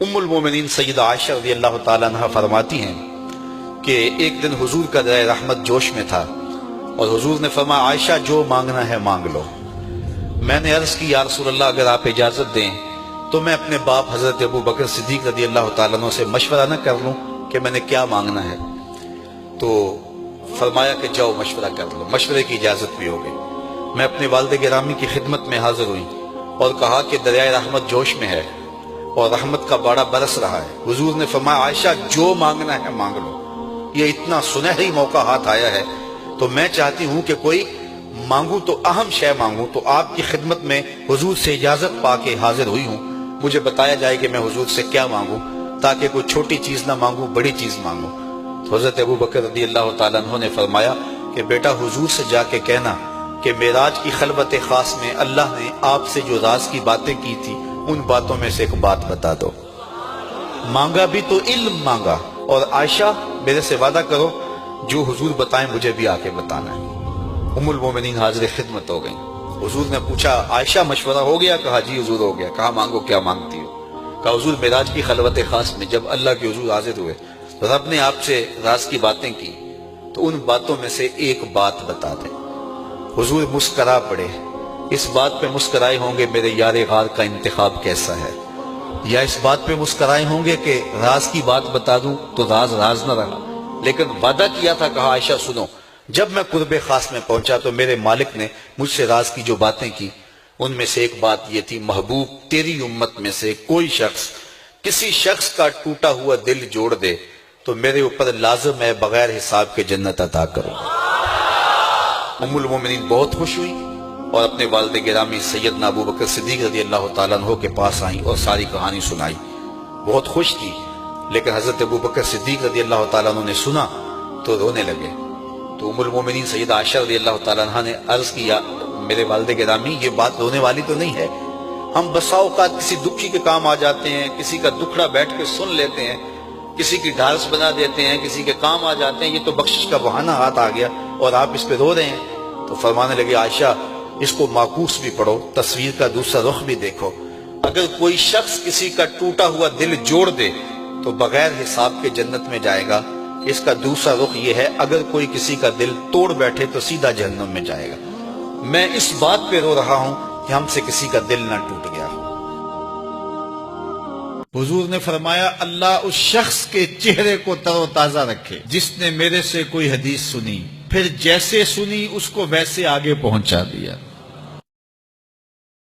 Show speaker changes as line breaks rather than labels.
ام المومنین سیدہ عائشہ رضی اللہ تعالیٰ عنہ فرماتی ہیں کہ ایک دن حضور کا دریا رحمت جوش میں تھا اور حضور نے فرمایا عائشہ جو مانگنا ہے مانگ لو۔ میں نے عرض کی یا رسول اللہ اگر آپ اجازت دیں تو میں اپنے باپ حضرت ابو بکر صدیق رضی اللہ تعالیٰ عنہ سے مشورہ نہ کر لوں کہ میں نے کیا مانگنا ہے؟ تو فرمایا کہ جاؤ مشورہ کر لو، مشورے کی اجازت بھی ہو گئی۔ میں اپنے والد گرامی کی خدمت میں حاضر ہوئی اور کہا کہ دریائے رحمت جوش میں ہے اور رحمت کا باڑا برس رہا ہے۔ حضور نے فرمایا عائشہ جو مانگنا ہے مانگ لو، یہ اتنا سنہری موقع ہاتھ آیا ہے تو میں چاہتی ہوں کہ کوئی مانگوں تو اہم شے مانگوں، تو آپ کی خدمت میں حضور سے اجازت پا کے حاضر ہوئی ہوں، مجھے بتایا جائے کہ میں حضور سے کیا مانگوں تاکہ کوئی چھوٹی چیز نہ مانگوں، بڑی چیز مانگوں۔ تو حضرت ابو بکر رضی اللہ تعالیٰ عنہ نے فرمایا کہ بیٹا حضور سے جا کے کہنا کہ معراج کی خلوت خاص میں اللہ نے آپ سے جو راز کی باتیں کی تھی ان باتوں میں سے ایک بات بتا دو۔ مانگا بھی تو علم مانگا، اور عائشہ میرے سے وعدہ کرو جو حضور بتائیں مجھے بھی آ کے بتانا ہے۔ ام المومنین حاضر خدمت ہو گئیں۔ حضور نے پوچھا عائشہ مشورہ ہو گیا؟ کہا جی حضور ہو گیا۔ کہا مانگو کیا مانگتی ہو؟ کہا حضور معراج کی خلوت خاص میں جب اللہ کے حضور حاضر ہوئے رب نے آپ سے راز کی باتیں کی تو ان باتوں میں سے ایک بات بتا دیں۔ حضور مسکرا پڑے، اس بات پہ مسکرائے ہوں گے میرے یار غار کا انتخاب کیسا ہے، یا اس بات پہ مسکرائے ہوں گے کہ راز کی بات بتا دوں تو راز راز نہ رہا، لیکن وعدہ کیا تھا۔ کہا عائشہ سنو، جب میں قرب خاص میں پہنچا تو میرے مالک نے مجھ سے راز کی جو باتیں کی ان میں سے ایک بات یہ تھی، محبوب تیری امت میں سے کوئی شخص کسی شخص کا ٹوٹا ہوا دل جوڑ دے تو میرے اوپر لازم ہے بغیر حساب کے جنت عطا کرو۔ ام المومنین بہت خوش ہوئی اور اپنے والد گرامی سیدنا ابو بکر صدیق رضی اللہ تعالیٰ عنہ کے پاس آئیں اور ساری کہانی سنائی۔ بہت خوش تھی، لیکن حضرت ابو بکر صدیق رضی اللہ تعالیٰ عنہ نے سنا تو رونے لگے۔ تو ام المومنین سیدہ عائشہ رضی اللہ تعالیٰ عنہ نے عرض کیا میرے والد گرامی یہ بات رونے والی تو نہیں ہے، ہم بسا اوقات کسی دکھی کے کام آ جاتے ہیں، کسی کا دکھڑا بیٹھ کے سن لیتے ہیں، کسی کی ڈھارس بنا دیتے ہیں، کسی کے کام آ جاتے ہیں، یہ تو بخشش کا بہانہ ہاتھ آ گیا اور آپ اس پہ رو رہے ہیں۔ تو فرمانے لگے عائشہ اس کو معکوس بھی پڑھو، تصویر کا دوسرا رخ بھی دیکھو، اگر کوئی شخص کسی کا ٹوٹا ہوا دل جوڑ دے تو بغیر حساب کے جنت میں جائے گا، اس کا دوسرا رخ یہ ہے اگر کوئی کسی کا دل توڑ بیٹھے تو سیدھا جہنم میں جائے گا۔ میں اس بات پہ رو رہا ہوں کہ ہم سے کسی کا دل نہ ٹوٹ گیا ہو۔ حضور نے فرمایا اللہ اس شخص کے چہرے کو تر و تازہ رکھے جس نے میرے سے کوئی حدیث سنی، پھر جیسے سنی اس کو ویسے آگے پہنچا دیا۔